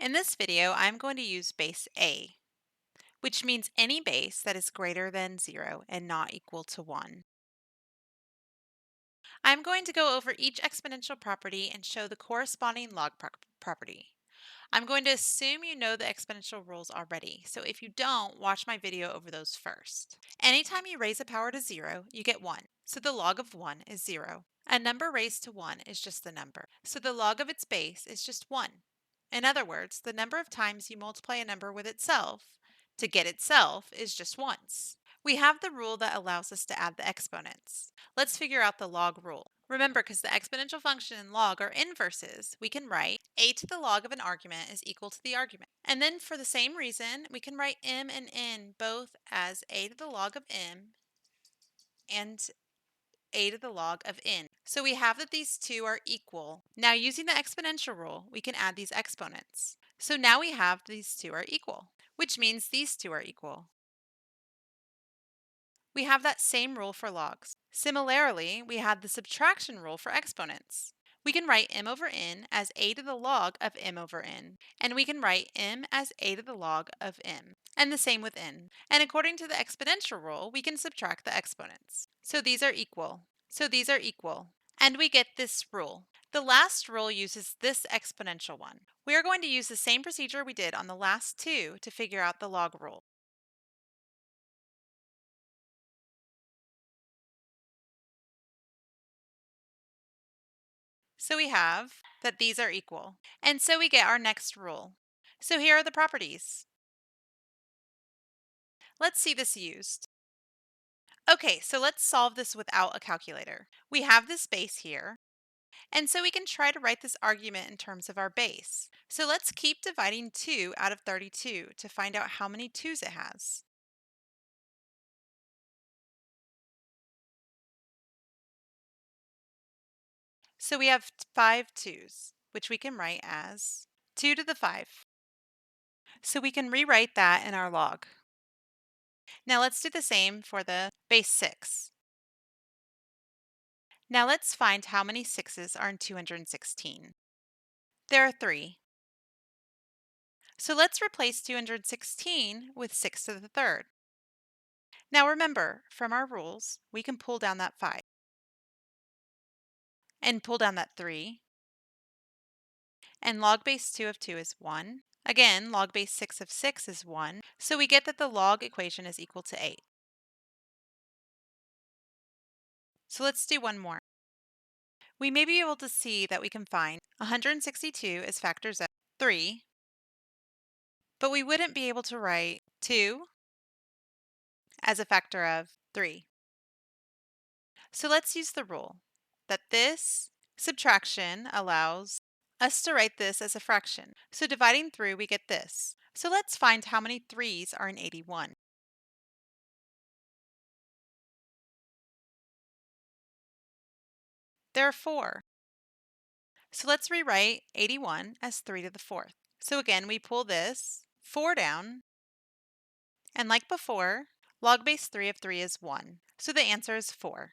In this video, I'm going to use base a, which means any base that is greater than 0 and not equal to 1. I'm going to go over each exponential property and show the corresponding log property. I'm going to assume you know the exponential rules already, so if you don't, watch my video over those first. Anytime you raise a power to 0, you get 1, so the log of 1 is 0. A number raised to 1 is just the number, so the log of its base is just 1. In other words, the number of times you multiply a number with itself to get itself is just once. We have the rule that allows us to add the exponents. Let's figure out the log rule. Remember, because the exponential function and log are inverses, we can write a to the log of an argument is equal to the argument. And then for the same reason, we can write m and n both as a to the log of m and a to the log of n. So we have that these two are equal. Now using the exponential rule, we can add these exponents. So now we have these two are equal, which means these two are equal. We have that same rule for logs. Similarly, we have the subtraction rule for exponents. We can write m over n as a to the log of m over n, and we can write m as a to the log of m, and the same with n. And according to the exponential rule, we can subtract the exponents. So these are equal. And we get this rule. The last rule uses this exponential one. We are going to use the same procedure we did on the last two to figure out the log rule. So we have that these are equal. And so we get our next rule. So here are the properties. Let's see this used. Okay, so let's solve this without a calculator. We have this base here, and so we can try to write this argument in terms of our base. So let's keep dividing 2 out of 32 to find out how many 2's it has. So we have 5 2's, which we can write as 2 to the 5. So we can rewrite that in our log. Now let's do the same for the base 6. Now let's find how many 6's are in 216. There are 3. So let's replace 216 with 6 to the third. Now remember, from our rules, we can pull down that 5 and pull down that 3. And log base 2 of 2 is 1. Again, log base 6 of 6 is 1. So we get that the log equation is equal to 8. So let's do one more. We may be able to see that we can find 162 as factors of 3, but we wouldn't be able to write 2 as a factor of 3. So let's use the rule that this subtraction allows us to write this as a fraction. So dividing through, we get this. So let's find how many 3's are in 81. There are 4. So let's rewrite 81 as 3 to the 4th. So again, we pull this 4 down, and like before, log base 3 of 3 is 1. So the answer is 4.